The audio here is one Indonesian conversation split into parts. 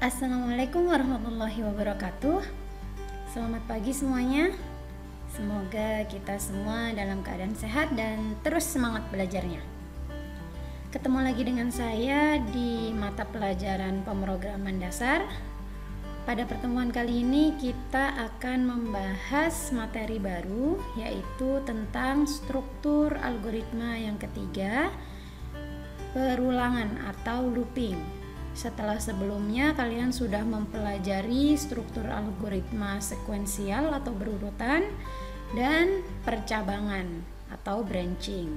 Assalamualaikum warahmatullahi wabarakatuh. Selamat pagi semuanya. Semoga kita semua dalam keadaan sehat dan terus semangat belajarnya. Ketemu lagi dengan saya di mata pelajaran pemrograman dasar. Pada pertemuan kali ini kita akan membahas materi baru, yaitu tentang struktur algoritma yang ketiga, perulangan atau looping. Setelah sebelumnya kalian sudah mempelajari struktur algoritma sekuensial atau berurutan dan percabangan atau branching.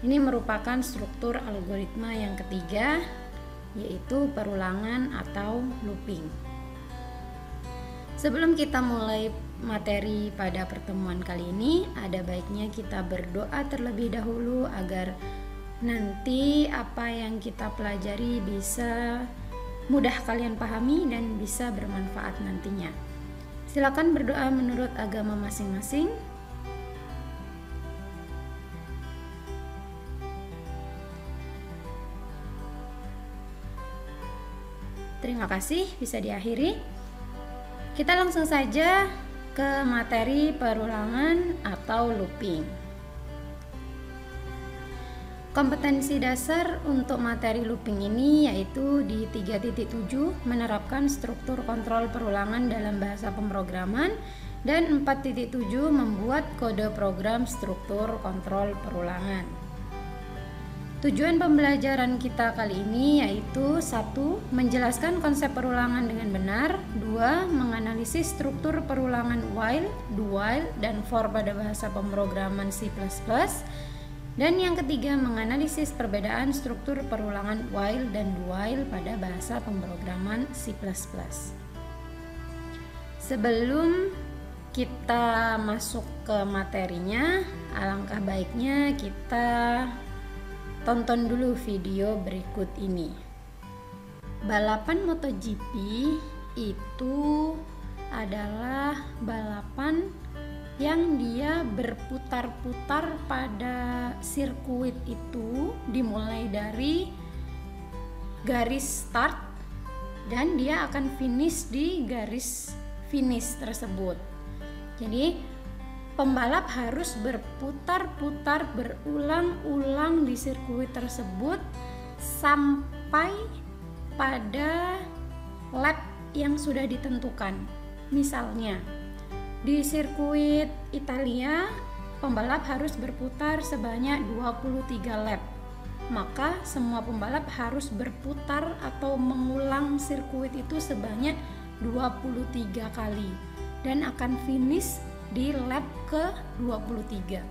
Ini merupakan struktur algoritma yang ketiga, yaitu perulangan atau looping. Sebelum kita mulai materi pada pertemuan kali ini, ada baiknya kita berdoa terlebih dahulu agar nanti apa yang kita pelajari bisa mudah kalian pahami dan bisa bermanfaat nantinya. Silakan berdoa menurut agama masing-masing. Terima kasih, bisa diakhiri. Kita langsung saja ke materi perulangan atau looping. Kompetensi dasar untuk materi looping ini yaitu di 3.7 menerapkan struktur kontrol perulangan dalam bahasa pemrograman dan 4.7 membuat kode program struktur kontrol perulangan. Tujuan pembelajaran kita kali ini yaitu 1. Menjelaskan konsep perulangan dengan benar, 2. Menganalisis struktur perulangan while, do while, dan for pada bahasa pemrograman C++, dan yang ketiga, menganalisis perbedaan struktur perulangan while dan do while pada bahasa pemrograman C++. Sebelum kita masuk ke materinya, alangkah baiknya kita tonton dulu video berikut ini. Balapan MotoGP itu adalah balapan yang dia berputar-putar pada sirkuit itu, dimulai dari garis start dan dia akan finish di garis finish tersebut. Jadi pembalap harus berputar-putar berulang-ulang di sirkuit tersebut sampai pada lap yang sudah ditentukan. Misalnya di sirkuit Italia, pembalap harus berputar sebanyak 23 lap. Maka semua pembalap harus berputar atau mengulang sirkuit itu sebanyak 23 kali dan akan finish di lap ke-23.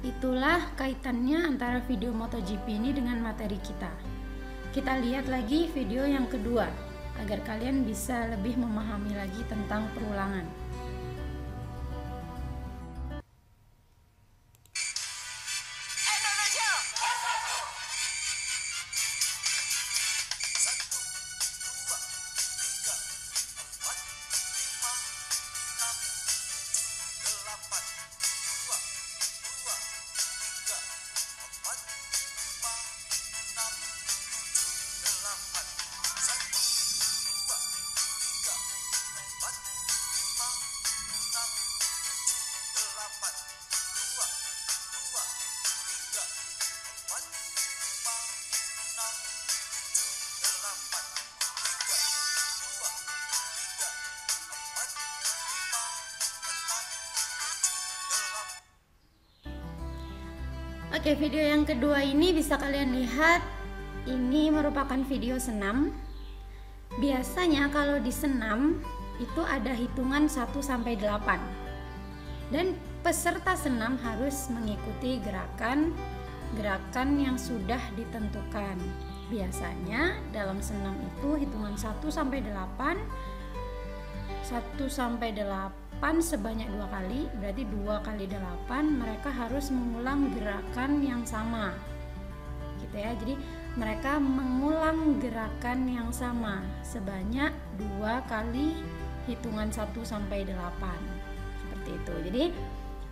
Itulah kaitannya antara video MotoGP ini dengan materi kita. Kita lihat lagi video yang kedua agar kalian bisa lebih memahami lagi tentang perulangan. Oke, video yang kedua ini bisa kalian lihat, ini merupakan video senam. Biasanya kalau di senam itu ada hitungan 1-8 dan peserta senam harus mengikuti gerakan yang sudah ditentukan. Biasanya dalam senam itu hitungan 1-8 sebanyak 2 kali, berarti 2 kali 8 mereka harus mengulang gerakan yang sama gitu ya. Jadi mereka mengulang gerakan yang sama sebanyak 2 kali hitungan 1-8 seperti itu. Jadi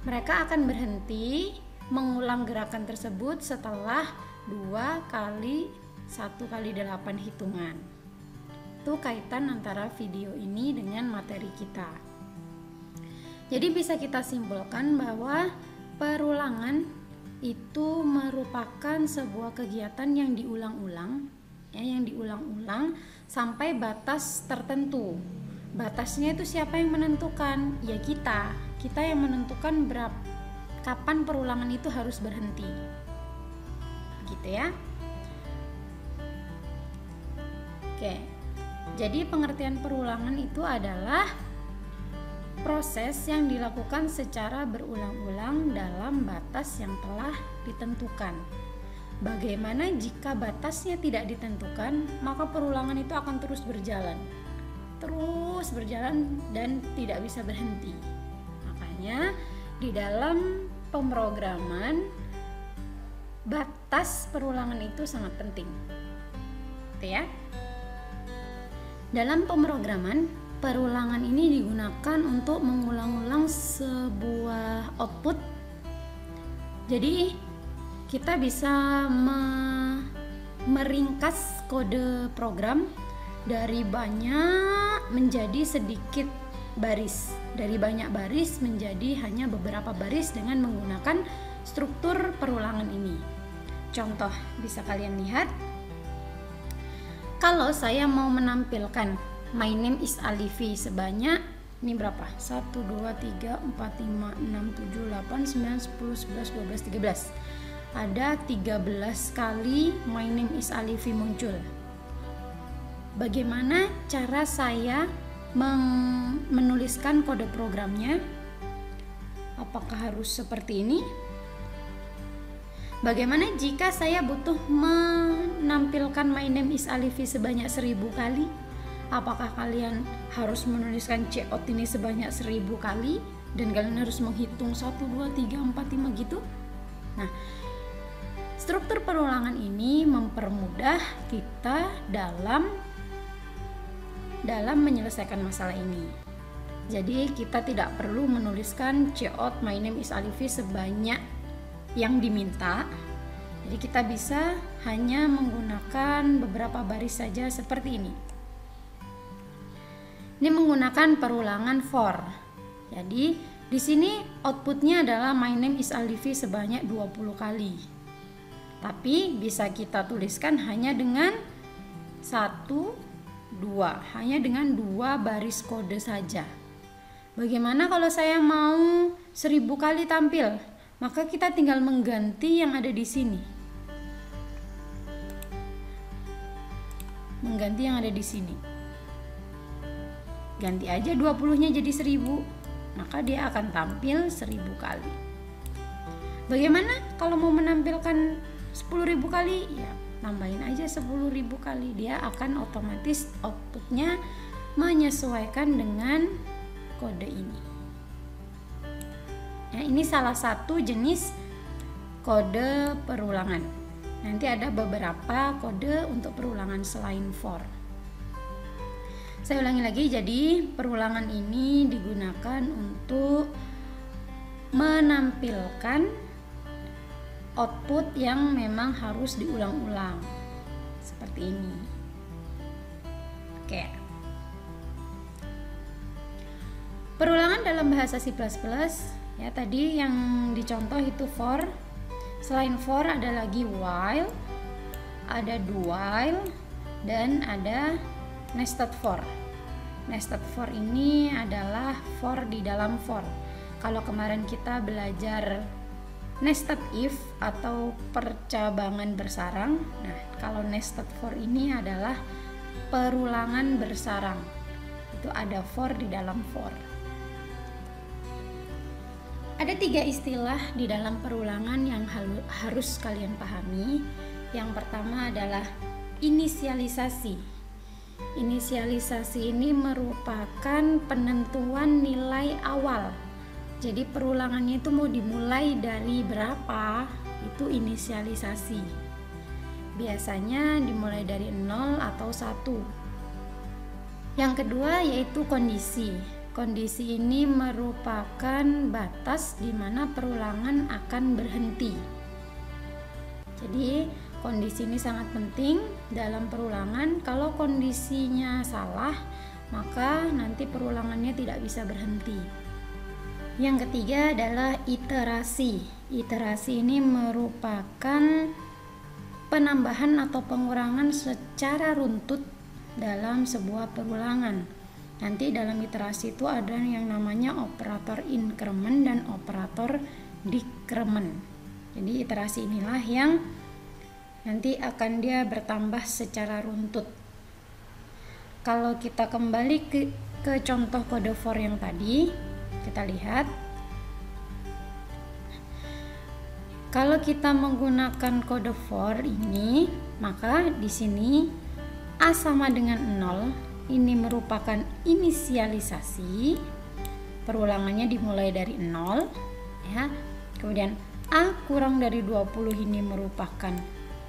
mereka akan berhenti mengulang gerakan tersebut setelah 2 kali 1 kali 8 hitungan. itu kaitan antara video ini dengan materi kita. Jadi bisa kita simpulkan bahwa perulangan itu merupakan sebuah kegiatan yang diulang-ulang, yang diulang-ulang sampai batas tertentu. Batasnya itu siapa yang menentukan? Ya kita yang menentukan kapan perulangan itu harus berhenti. Gitu ya. Oke. Jadi pengertian perulangan itu adalah proses yang dilakukan secara berulang-ulang dalam batas yang telah ditentukan. Bagaimana jika batasnya tidak ditentukan, maka perulangan itu akan terus berjalan dan tidak bisa berhenti. Makanya di dalam pemrograman batas perulangan itu sangat penting. Gitu ya. Dalam pemrograman, perulangan ini digunakan untuk mengulang-ulang sebuah output. Jadi kita bisa meringkas kode program dari banyak menjadi sedikit baris, dari banyak baris menjadi hanya beberapa baris dengan menggunakan struktur perulangan ini. Contoh bisa kalian lihat, kalau saya mau menampilkan my name is Alifi sebanyak, ini berapa? 1, 2, 3, 4, 5, 6, 7, 8, 9, 10, 11, 12, 13. Ada 13 kali my name is Alifi muncul. Bagaimana cara saya menuliskan kode programnya? Apakah harus seperti ini? Bagaimana jika saya butuh menampilkan my name is Alifi sebanyak 1000 kali? Apakah kalian harus menuliskan checkout ini sebanyak 1000 kali dan kalian harus menghitung 1, 2, 3, 4, 5 gitu? Nah, struktur perulangan ini mempermudah kita dalam menyelesaikan masalah ini. Jadi kita tidak perlu menuliskan checkout my name is Alifi sebanyak yang diminta. Jadi kita bisa hanya menggunakan beberapa baris saja seperti ini. Ini menggunakan perulangan for. Jadi di sini outputnya adalah my name is Alifi sebanyak 20 kali. Tapi bisa kita tuliskan hanya dengan 1, 2, hanya dengan 2 baris kode saja. Bagaimana kalau saya mau 1000 kali tampil? Maka kita tinggal mengganti yang ada di sini. Mengganti yang ada di sini. Ganti aja 20-nya jadi 1000, maka dia akan tampil 1000 kali. Bagaimana kalau mau menampilkan 10.000 kali? Ya, tambahin aja 10.000 kali. Dia akan otomatis outputnya menyesuaikan dengan kode ini. Ya, ini salah satu jenis kode perulangan. Nanti ada beberapa kode untuk perulangan selain for. Saya ulangi lagi, jadi perulangan ini digunakan untuk menampilkan output yang memang harus diulang-ulang. Seperti ini. Oke. Perulangan dalam bahasa C++, ya tadi yang dicontoh itu for. Selain for ada lagi while, ada do while, dan ada nested for. Nested for ini adalah for di dalam for. Kalau kemarin kita belajar nested if atau percabangan bersarang, nah kalau nested for ini adalah perulangan bersarang. Itu ada for di dalam for. Ada 3 istilah di dalam perulangan yang harus kalian pahami. Yang pertama adalah inisialisasi. Inisialisasi ini merupakan penentuan nilai awal. Jadi perulangannya itu mau dimulai dari berapa, itu inisialisasi. Biasanya dimulai dari 0 atau 1. Yang kedua yaitu kondisi. Kondisi ini merupakan batas di mana perulangan akan berhenti. Jadi Kondisi ini sangat penting dalam perulangan. Kalau kondisinya salah, maka nanti perulangannya tidak bisa berhenti. Yang ketiga adalah iterasi. Iterasi ini merupakan penambahan atau pengurangan secara runtut dalam sebuah perulangan. Nanti dalam iterasi itu ada yang namanya operator increment dan operator decrement. Jadi iterasi inilah yang nanti akan dia bertambah secara runtut. Kalau kita kembali ke contoh kode for yang tadi, kita lihat kalau kita menggunakan kode for ini, maka di sini A sama dengan 0 ini merupakan inisialisasi, perulangannya dimulai dari 0 ya. Kemudian A kurang dari 20 ini merupakan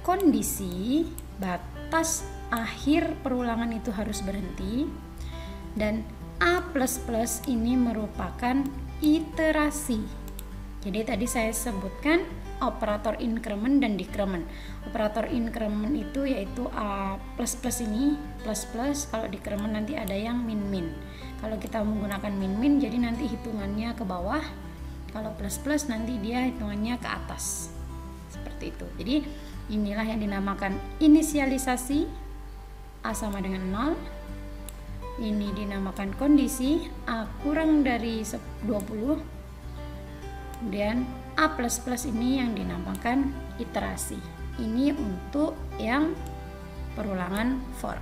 kondisi batas akhir perulangan itu harus berhenti, dan A++ ini merupakan iterasi. Jadi tadi saya sebutkan operator increment dan decrement. Operator increment itu yaitu A++ ini plus, kalau decrement nanti ada yang min-min. Kalau kita menggunakan min-min jadi nanti hitungannya ke bawah, kalau plus nanti dia hitungannya ke atas. Seperti itu. Jadi inilah yang dinamakan inisialisasi, A sama dengan 0. Ini dinamakan kondisi A kurang dari 20. Kemudian A++ ini yang dinamakan iterasi. Ini untuk yang perulangan for.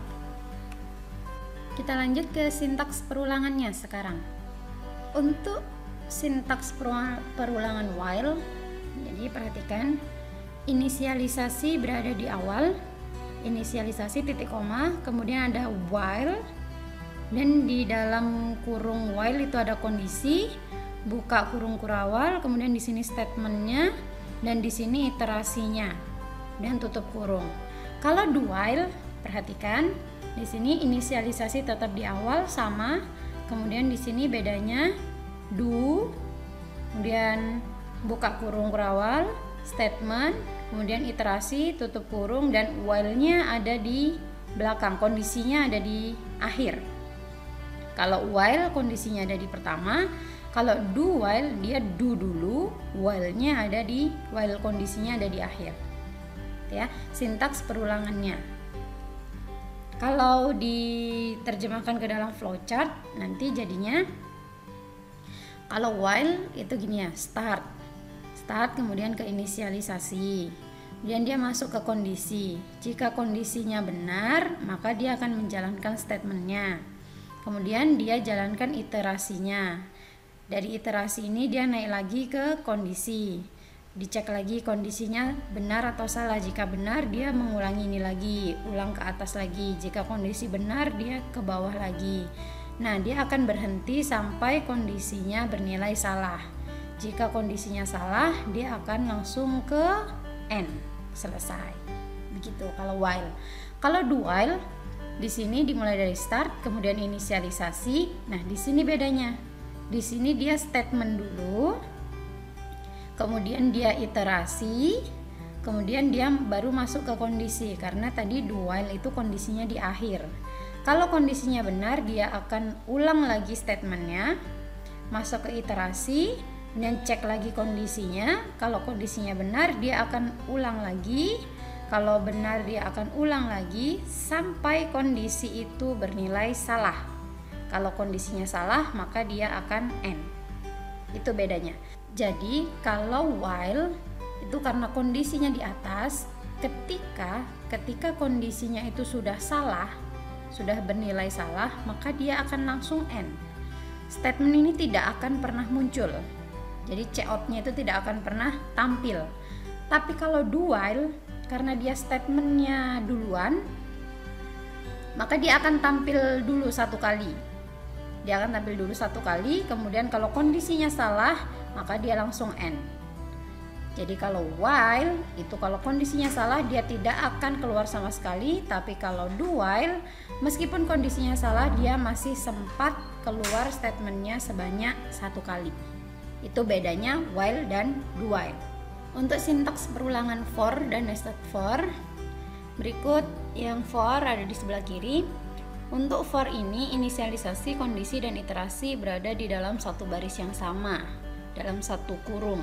Kita lanjut ke sintaks perulangannya sekarang. Untuk sintaks perulangan while, jadi perhatikan inisialisasi berada di awal, inisialisasi titik koma, kemudian ada while, dan di dalam kurung while itu ada kondisi, buka kurung kurawal, kemudian di sini statementnya, dan di sini iterasinya, dan tutup kurung. Kalau do while, perhatikan di sini inisialisasi tetap di awal sama, kemudian di sini bedanya do, kemudian buka kurung kurawal, statement, kemudian iterasi, tutup kurung, dan while-nya ada di belakang, kondisinya ada di akhir. Kalau while kondisinya ada di pertama, kalau do while dia do dulu, while-nya ada di while kondisinya ada di akhir. Ya, sintaks perulangannya. Kalau diterjemahkan ke dalam flowchart nanti jadinya kalau while itu gini ya, start kemudian ke inisialisasi, kemudian dia masuk ke kondisi. Jika kondisinya benar, maka dia akan menjalankan statementnya. Kemudian dia jalankan iterasinya. Dari iterasi ini dia naik lagi ke kondisi. Dicek lagi kondisinya benar atau salah. Jika benar dia mengulangi ini lagi, ulang ke atas lagi. Jika kondisi benar dia ke bawah lagi. Nah, dia akan berhenti sampai kondisinya bernilai salah. Jika kondisinya salah, dia akan langsung ke end, selesai. Begitu kalau while. Kalau do while di sini dimulai dari start, kemudian inisialisasi. Nah, di sini bedanya. Di sini dia statement dulu, kemudian dia iterasi, kemudian dia baru masuk ke kondisi, karena tadi do while itu kondisinya di akhir. Kalau kondisinya benar, dia akan ulang lagi statementnya, masuk ke iterasi, dan cek lagi kondisinya. Kalau kondisinya benar, dia akan ulang lagi. Kalau benar, dia akan ulang lagi sampai kondisi itu bernilai salah. Kalau kondisinya salah, maka dia akan end. Itu bedanya. Jadi kalau while itu karena kondisinya di atas, ketika kondisinya itu sudah salah, sudah bernilai salah, maka dia akan langsung end. Statement ini tidak akan pernah muncul. Jadi cout-nya itu tidak akan pernah tampil. Tapi kalau do while, karena dia statementnya duluan, maka dia akan tampil dulu satu kali. Dia akan tampil dulu satu kali, kemudian kalau kondisinya salah, maka dia langsung end. Jadi kalau while itu kalau kondisinya salah dia tidak akan keluar sama sekali, tapi kalau do while meskipun kondisinya salah dia masih sempat keluar statementnya sebanyak satu kali. Itu bedanya while dan do while. Untuk sintaks perulangan for dan nested for, berikut yang for ada di sebelah kiri. Untuk for ini, inisialisasi, kondisi, dan iterasi berada di dalam satu baris yang sama, dalam satu kurung.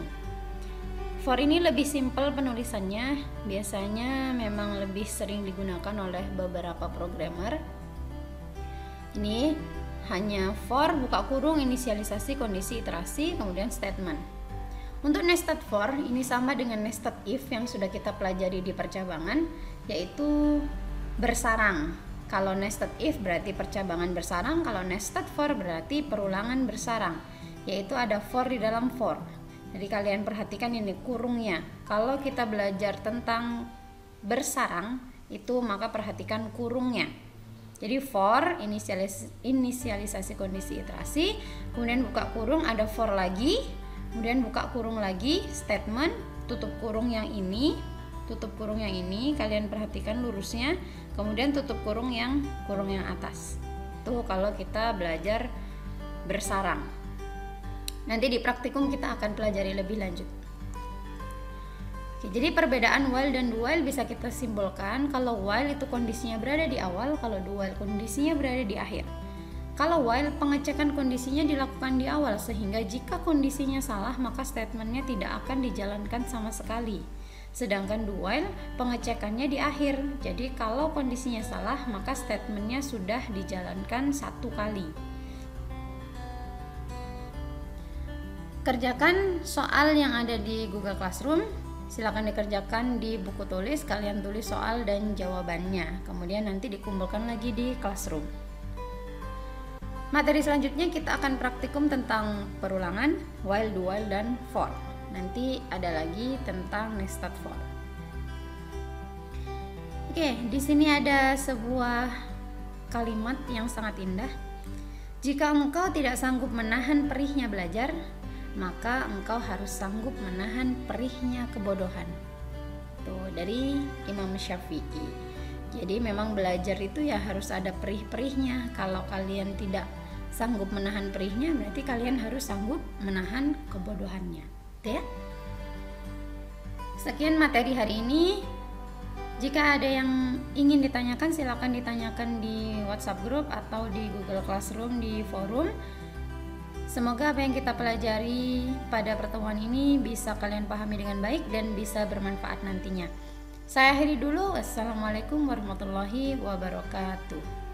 For ini lebih simpel penulisannya, biasanya memang lebih sering digunakan oleh beberapa programmer. Ini hanya for, buka kurung, inisialisasi, kondisi, iterasi, kemudian statement. Untuk nested for, ini sama dengan nested if yang sudah kita pelajari di percabangan, yaitu bersarang. Kalau nested if berarti percabangan bersarang, kalau nested for berarti perulangan bersarang, yaitu ada for di dalam for. Jadi kalian perhatikan ini kurungnya. Kalau kita belajar tentang bersarang, itu maka perhatikan kurungnya. Jadi for, inisialisasi, kondisi, iterasi, kemudian buka kurung, ada for lagi, kemudian buka kurung lagi, statement, tutup kurung yang ini, kalian perhatikan lurusnya, kemudian tutup kurung yang atas. Itu kalau kita belajar bersarang. Nanti di praktikum kita akan pelajari lebih lanjut. Oke, jadi perbedaan while dan do while bisa kita simpulkan. Kalau while itu kondisinya berada di awal, kalau do while kondisinya berada di akhir. Kalau while, pengecekan kondisinya dilakukan di awal, sehingga jika kondisinya salah maka statementnya tidak akan dijalankan sama sekali. Sedangkan do while, pengecekannya di akhir. Jadi kalau kondisinya salah maka statementnya sudah dijalankan satu kali. Kerjakan soal yang ada di Google Classroom. Silakan dikerjakan di buku tulis, kalian tulis soal dan jawabannya. Kemudian nanti dikumpulkan lagi di Classroom. Materi selanjutnya kita akan praktikum tentang perulangan, while, do while, dan for. Nanti ada lagi tentang nested for. Oke, di sini ada sebuah kalimat yang sangat indah. Jika engkau tidak sanggup menahan perihnya belajar, maka engkau harus sanggup menahan perihnya kebodohan. Tuh, dari Imam Syafi'i. Jadi memang belajar itu ya harus ada perih-perihnya. Kalau kalian tidak sanggup menahan perihnya, berarti kalian harus sanggup menahan kebodohannya. Oke ya? Sekian materi hari ini. Jika ada yang ingin ditanyakan, silakan ditanyakan di WhatsApp group atau di Google Classroom di forum. Semoga apa yang kita pelajari pada pertemuan ini bisa kalian pahami dengan baik dan bisa bermanfaat nantinya. Saya akhiri dulu. Wassalamualaikum warahmatullahi wabarakatuh.